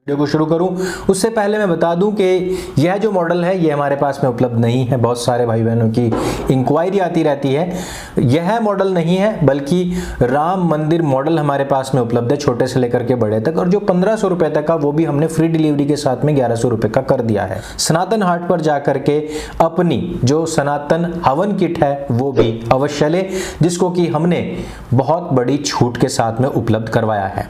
Video को शुरू करूं उससे पहले मैं बता दूं कि यह जो मॉडल है ये हमारे पास में उपलब्ध नहीं है। बहुत सारे भाई बहनों की इंक्वायरी आती रहती है। यह मॉडल नहीं है बल्कि राम मंदिर मॉडल हमारे पास में उपलब्ध है, छोटे से लेकर के बड़े तक। और जो 1500 रुपए तक का वो भी हमने फ्री डिलीवरी के साथ में 1100 रुपए का कर दिया है। सनातन हाट पर जाकर के अपनी जो सनातन हवन किट है वो भी अवश्य ले, जिसको कि हमने बहुत बड़ी छूट के साथ में उपलब्ध करवाया है।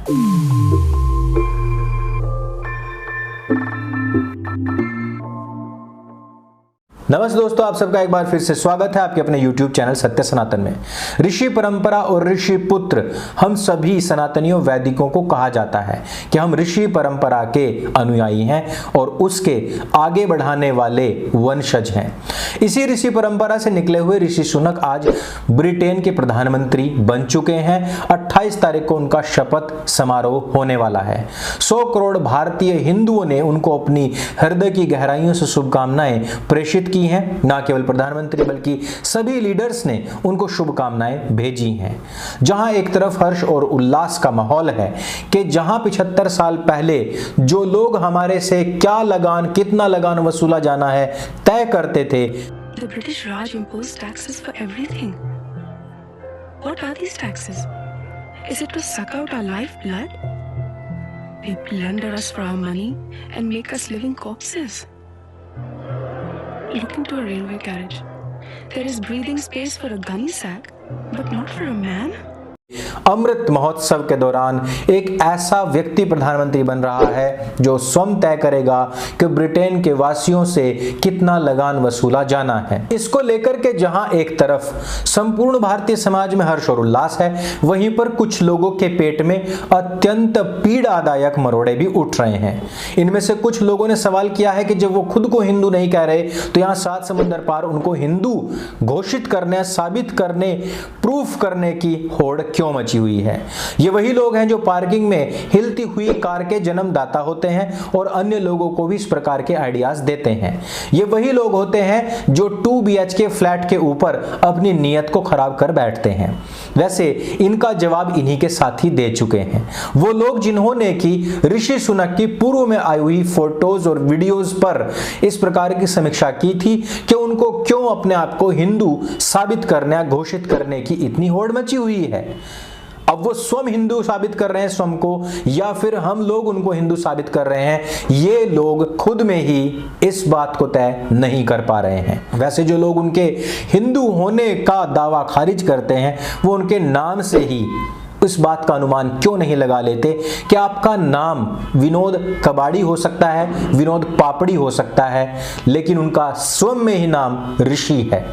नमस्ते दोस्तों, आप सबका एक बार फिर से स्वागत है आपके अपने YouTube चैनल सत्य सनातन में। ऋषि परंपरा और ऋषि पुत्र हम सभी सनातनियों वैदिकों को कहा जाता है कि हम ऋषि परंपरा के अनुयायी हैं और उसके आगे बढ़ाने वाले वंशज हैं। इसी ऋषि परंपरा से निकले हुए ऋषि सुनक आज ब्रिटेन के प्रधानमंत्री बन चुके हैं। 28 तारीख को उनका शपथ समारोह होने वाला है। 100 करोड़ भारतीय हिंदुओं ने उनको अपनी हृदय की गहराइयों से शुभकामनाएं प्रेषित की हैं। ना केवल प्रधानमंत्री बल्कि सभी लीडर्स ने उनको शुभकामनाएं भेजी हैं। जहां एक तरफ हर्ष और उल्लास का माहौल है कि जहां 75 साल पहले जो लोग हमारे से क्या लगान, कितना लगान वसूला जाना है तय करते थे। The British Raj imposed taxes for everything. What are these taxes? Is it to suck out our lifeblood? They plunder us for our money and make us living corpses. Look into a railway carriage. There is breathing space for a gunny sack, but not for a man. Amrit Mahotsav के दौरान एक ऐसा व्यक्ति प्रधानमंत्री बन रहा है जो स्वयं तय करेगा कि ब्रिटेन के वासियों से कितना लगान वसूला जाना है। इसको लेकर के जहां एक तरफ संपूर्ण भारतीय समाज में हर्ष और उल्लास है, वहीं पर कुछ लोगों के पेट में अत्यंत पीड़ादायक मरोड़े भी उठ रहे हैं। इनमें से कुछ लोगों ने सवाल किया है कि जब वो खुद को हिंदू नहीं कह रहे तो यहाँ 7 समुंदर पार उनको हिंदू घोषित करने, साबित करने, प्रूफ करने की होड़ क्यों मची हुई है। ये वही लोग हैं जो पार्किंग में हिलती हुई कार के जन्मदाता होते हैं और अन्य लोगों को भी इस प्रकार के आइडियाज देते हैं। ये वही लोग होते हैं जो 2 BHK फ्लैट के ऊपर अपनी नीयत को खराब कर बैठते हैं। वैसे इनका जवाब इन्हीं के साथी दे चुके हैं। वो लोग जिन्होंने की ऋषि सुनक की पूर्व में आई हुई फोटोज और वीडियोज पर इस प्रकार की समीक्षा की थी कि उनको क्यों अपने आप को हिंदू साबित करने या घोषित करने की इतनी होड़ मची हुई है। अब वो स्वयं हिंदू साबित कर रहे हैं स्वयं को, या फिर हम लोग उनको हिंदू साबित कर रहे हैं, ये लोग खुद में ही इस बात को तय नहीं कर पा रहे हैं। वैसे जो लोग उनके हिंदू होने का दावा खारिज करते हैं वो उनके नाम से ही इस बात का अनुमान क्यों नहीं लगा लेते कि आपका नाम विनोद कबाड़ी हो सकता है, विनोद पापड़ी हो सकता है, लेकिन उनका स्वयं में ही नाम ऋषि है।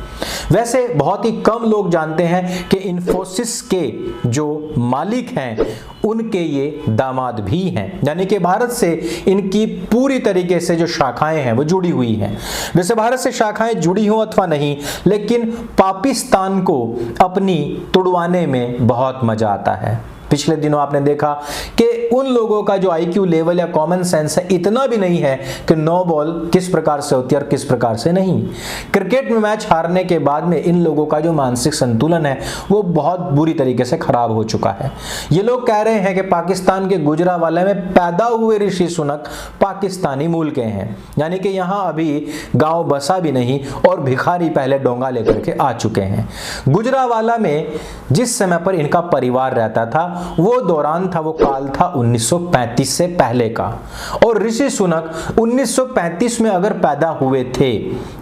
वैसे बहुत ही कम लोग जानते हैं कि इन्फोसिस के जो मालिक हैं उनके ये दामाद भी हैं, यानी कि भारत से इनकी पूरी तरीके से जो शाखाएं हैं वो जुड़ी हुई हैं। वैसे भारत से शाखाएं जुड़ी हो अथवा नहीं, लेकिन पाकिस्तान को अपनी तुड़वाने में बहुत मजा आता है। पिछले दिनों आपने देखा कि उन लोगों का जो IQ लेवल या कॉमन सेंस है इतना भी नहीं है कि 9 बॉल किस प्रकार से होती है और किस प्रकार से नहीं। क्रिकेट में मैच हारने के बाद में इन लोगों का जो मानसिक संतुलन है वो बहुत बुरी तरीके से खराब हो चुका है। ये लोग कह रहे हैं कि पाकिस्तान के गुजरांवाला में पैदा हुए ऋषि सुनक पाकिस्तानी मूल के हैं, यानी कि यहाँ अभी गाँव बसा भी नहीं और भिखारी पहले डोंगा लेकर के आ चुके हैं। गुजरांवाला में जिस समय पर इनका परिवार रहता था वो दौरान था, वो काल था 1935 से पहले का। और ऋषि सुनक 1935 में अगर पैदा हुए थे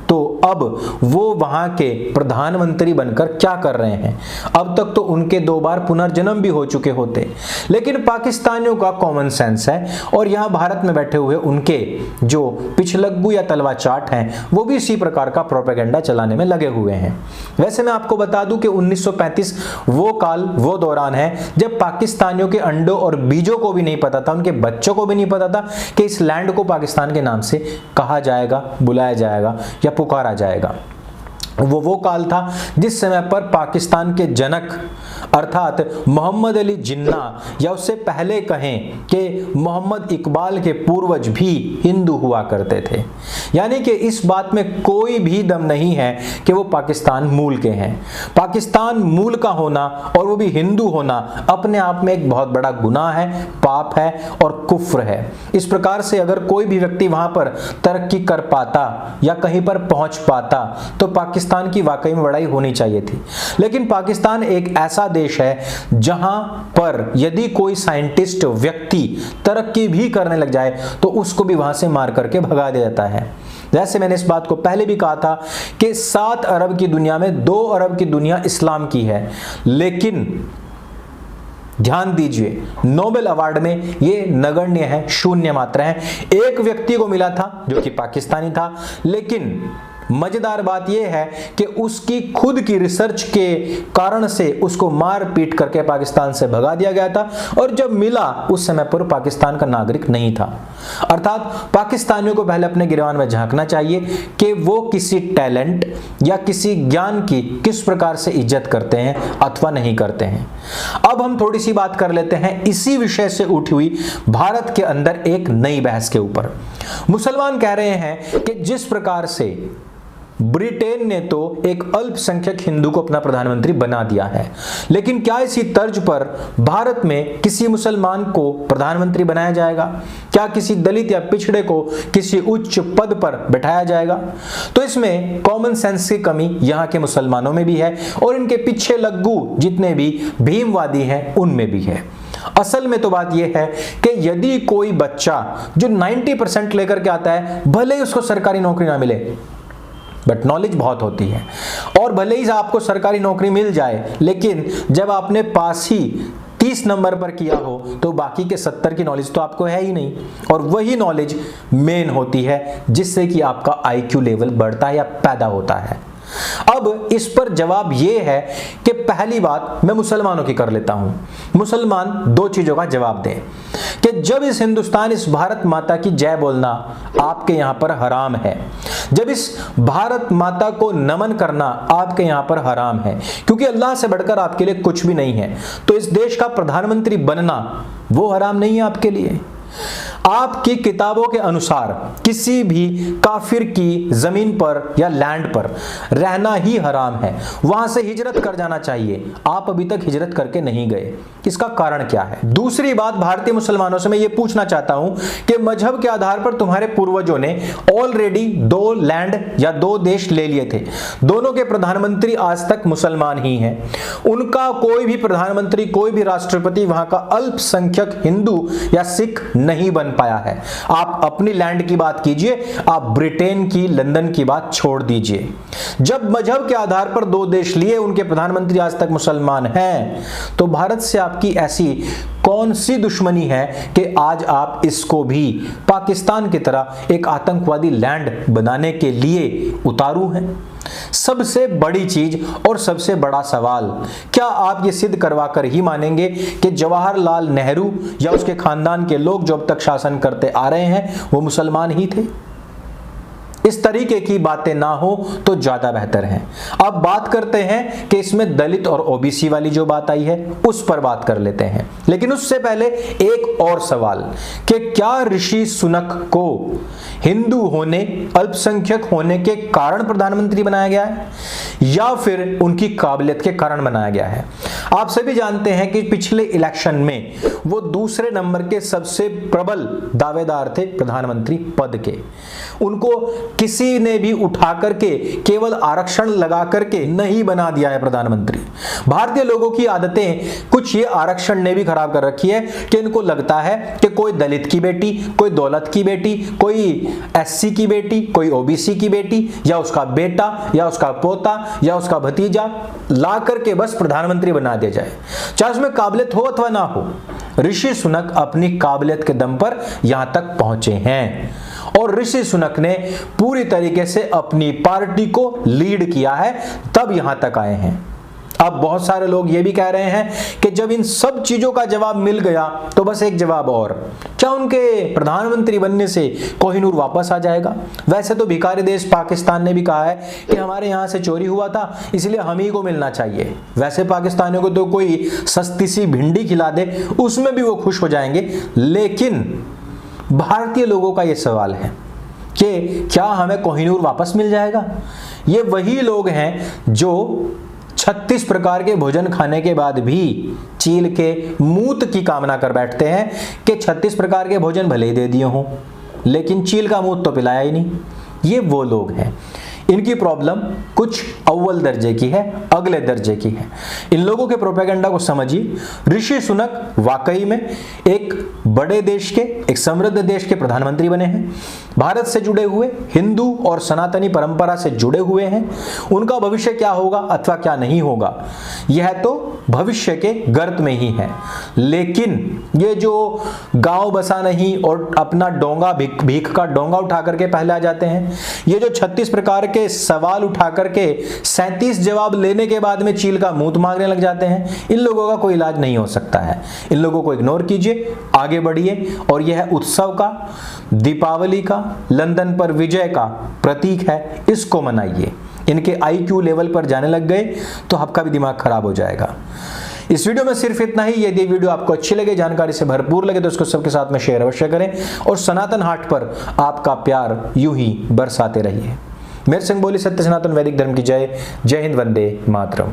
तो अब वो वहां के प्रधानमंत्री बनकर क्या कर रहे हैं। अब तक तो उनके 2 बार पुनर्जन्म भी हो चुके होते। लेकिन पाकिस्तानियों का कॉमन सेंस है और यहाँ भारत में बैठे हुए उनके जो पिछलग्गू या तलवा चाट हैं वो भी इसी प्रकार का प्रोपेगेंडा चलाने में लगे हुए हैं। वैसे मैं आपको बता दूं कि 1935 वो काल, वो दौरान है जब पाकिस्तानियों के अंडों और बीजों को भी नहीं पता था, उनके बच्चों को भी नहीं पता था कि इस लैंड को पाकिस्तान के नाम से कहा जाएगा, बुलाया जाएगा या पुकारा जाएगा। वो काल था जिस समय पर पाकिस्तान के जनक अर्थात मोहम्मद अली जिन्ना या उससे पहले कहें कि मोहम्मद इकबाल के पूर्वज भी हिंदू हुआ करते थे। यानी कि इस बात में कोई भी दम नहीं है कि वो पाकिस्तान मूल के हैं। पाकिस्तान मूल का होना और वो भी हिंदू होना अपने आप में एक बहुत बड़ा गुनाह है, पाप है और कुफ्र है। इस प्रकार से अगर कोई भी व्यक्ति वहां पर तरक्की कर पाता या कहीं पर पहुंच पाता तो पाकिस्तान की वाकई में बड़ाई होनी चाहिए थी। लेकिन पाकिस्तान एक ऐसा देश है जहां पर यदि कोई साइंटिस्ट व्यक्ति तरक्की भी करने लग जाए तो उसको भी वहां से मार करके भगा दिया जाता है। जैसे मैंने इस बात को पहले भी कहा था कि 7 अरब की दुनिया में 2 अरब की दुनिया इस्लाम की है, लेकिन ध्यान दीजिए नोबेल अवार्ड में ये नगण्य है, शून्य मात्रा है। एक व्यक्ति को मिला था जो कि पाकिस्तानी था, लेकिन मजेदार बात यह है कि उसकी खुद की रिसर्च के कारण से उसको मार पीट करके पाकिस्तान से भगा दिया गया था और जब मिला उस समय पर पाकिस्तान का नागरिक नहीं था। अर्थात पाकिस्तानियों को पहले अपने गिरबान में झांकना चाहिए कि वो किसी टैलेंट या किसी ज्ञान की किस प्रकार से इज्जत करते हैं अथवा नहीं करते हैं। अब हम थोड़ी सी बात कर लेते हैं इसी विषय से उठी हुई भारत के अंदर एक नई बहस के ऊपर। मुसलमान कह रहे हैं कि जिस प्रकार से ब्रिटेन ने तो एक अल्पसंख्यक हिंदू को अपना प्रधानमंत्री बना दिया है, लेकिन क्या इसी तर्ज पर भारत में किसी मुसलमान को प्रधानमंत्री बनाया जाएगा? क्या किसी दलित या पिछड़े को किसी उच्च पद पर बैठाया जाएगा? तो इसमें कॉमन सेंस की कमी यहाँ के मुसलमानों में भी है और इनके पीछे लग्गू जितने भी भीमवादी हैं उनमें भी है। असल में तो बात यह है कि यदि कोई बच्चा जो 90% लेकर के आता है, भले ही उसको सरकारी नौकरी ना मिले बट नॉलेज बहुत होती है, और भले ही आपको सरकारी नौकरी मिल जाए लेकिन जब आपने पास ही 30 नंबर पर किया हो तो बाकी के 70 की नॉलेज तो आपको है ही नहीं, और वही नॉलेज मेन होती है जिससे कि आपका IQ लेवल बढ़ता है या पैदा होता है। अब इस पर जवाब यह है कि पहली बात मैं मुसलमानों की कर लेता हूं। मुसलमान 2 चीजों का जवाब दें कि जब इस हिंदुस्तान, इस भारत माता की जय बोलना आपके यहां पर हराम है, जब इस भारत माता को नमन करना आपके यहां पर हराम है क्योंकि अल्लाह से बढ़कर आपके लिए कुछ भी नहीं है, तो इस देश का प्रधानमंत्री बनना वो हराम नहीं है आपके लिए। आपकी किताबों के अनुसार किसी भी काफिर की जमीन पर या लैंड पर रहना ही हराम है, वहां से हिजरत कर जाना चाहिए। आप अभी तक हिजरत करके नहीं गए, इसका कारण क्या है? दूसरी बात, भारतीय मुसलमानों से मैं ये पूछना चाहता हूं कि मजहब के आधार पर तुम्हारे पूर्वजों ने ऑलरेडी 2 लैंड या 2 देश ले लिए थे, दोनों के प्रधानमंत्री आज तक मुसलमान ही हैं। उनका कोई भी प्रधानमंत्री, कोई भी राष्ट्रपति वहां का अल्पसंख्यक हिंदू या सिख नहीं बन पाया है। आप अपनी लैंड की बात कीजिए, आप ब्रिटेन की, लंदन की बात छोड़ दीजिए। जब मजहब के आधार पर 2 देश लिए, उनके प्रधानमंत्री आज तक मुसलमान हैं, तो भारत से आपकी ऐसी कौन सी दुश्मनी है कि आज आप इसको भी पाकिस्तान की तरह एक आतंकवादी लैंड बनाने के लिए उतारू हैं? सबसे बड़ी चीज और सबसे बड़ा सवाल, क्या आप ये सिद्ध करवा कर ही मानेंगे कि जवाहरलाल नेहरू या उसके खानदान के लोग जो अब तक शासन करते आ रहे हैं वो मुसलमान ही थे? इस तरीके की बातें ना हो तो ज्यादा बेहतर है। अब बात करते हैं कि इसमें दलित और ओबीसी वाली जो बात आई है उस पर बात कर लेते हैं, लेकिन उससे पहले एक और सवाल कि क्या ऋषि सुनक को हिंदू होने, अल्पसंख्यक होने के कारण प्रधानमंत्री बनाया गया है या फिर उनकी काबिलियत के कारण बनाया गया है? आप सभी जानते हैं कि पिछले इलेक्शन में वो दूसरे नंबर के सबसे प्रबल दावेदार थे प्रधानमंत्री पद के। उनको किसी ने भी उठा करके केवल आरक्षण लगा करके नहीं बना दिया है प्रधानमंत्री। भारतीय लोगों की आदतें कुछ ये आरक्षण ने भी खराब कर रखी है कि इनको लगता है कि कोई दलित की बेटी, कोई दौलत की बेटी, कोई SC की बेटी, कोई OBC की बेटी या उसका बेटा या उसका पोता या उसका भतीजा ला करके बस प्रधानमंत्री बना दिया जाए, चाहे उसमें काबिलियत हो अथवा ना हो। ऋषि सुनक अपनी काबिलियत के दम पर यहां तक पहुंचे हैं और ऋषि सुनक ने पूरी तरीके से अपनी पार्टी को लीड किया है, तब यहां तक आए हैं। अब बहुत सारे लोग ये भी कह रहे हैं कि जब इन सब चीजों का जवाब मिल गया तो बस एक जवाब और, क्या उनके प्रधानमंत्री बनने से कोहिनूर वापस आ जाएगा? वैसे तो भिखारी देश पाकिस्तान ने भी कहा है कि हमारे यहां से चोरी हुआ था इसलिए हम ही को मिलना चाहिए। वैसे पाकिस्तानियों को तो कोई सस्ती सी भिंडी खिला दे उसमें भी वो खुश हो जाएंगे, लेकिन भारतीय लोगों का ये सवाल है कि क्या हमें कोहिनूर वापस मिल जाएगा? ये वही लोग हैं जो 36 प्रकार के भोजन खाने के बाद भी चील के मूत की कामना कर बैठते हैं कि 36 प्रकार के भोजन भले ही दे दिए हों लेकिन चील का मूत तो पिलाया ही नहीं। ये वो लोग हैं। इनकी प्रॉब्लम कुछ अव्वल दर्जे की है, अगले दर्जे की है। इन लोगों के प्रोपेगेंडा को समझिए। ऋषि सुनक वाकई में एक बड़े देश के, एक समृद्ध देश के प्रधानमंत्री बने हैं, भारत से जुड़े हुए, हिंदू और सनातनी परंपरा से जुड़े हुए हैं। उनका भविष्य क्या होगा अथवा क्या नहीं होगा यह तो भविष्य के गर्त में ही है, लेकिन ये जो गांव बसा नहीं और अपना डोंगा भीख का डोंगा उठा करके पहले आ जाते हैं, ये जो 36 प्रकार के सवाल उठा करके 37 जवाब लेने के बाद में चील का मूत मांगने लग जाते हैं, इन लोगों का कोई इलाज नहीं हो सकता है। इन लोगों को इग्नोर कीजिए, आगे बढ़िए और यह उत्सव का, दीपावली का, लंदन पर विजय का प्रतीक है, इसको मनाइए। इनके IQ लेवल पर जाने लग गए तो आपका भी दिमाग खराब हो जाएगा। इस वीडियो में सिर्फ इतना ही। यदि वीडियो आपको अच्छी लगे, जानकारी से भरपूर लगे तो इसको सबके साथ में शेयर अवश्य करें और सनातन हाट पर आपका प्यार यूं ही बरसाते रहिए। मेरे संग बोली सत्य सनातन वैदिक धर्म की जय। जय हिंद, वंदे मातरम।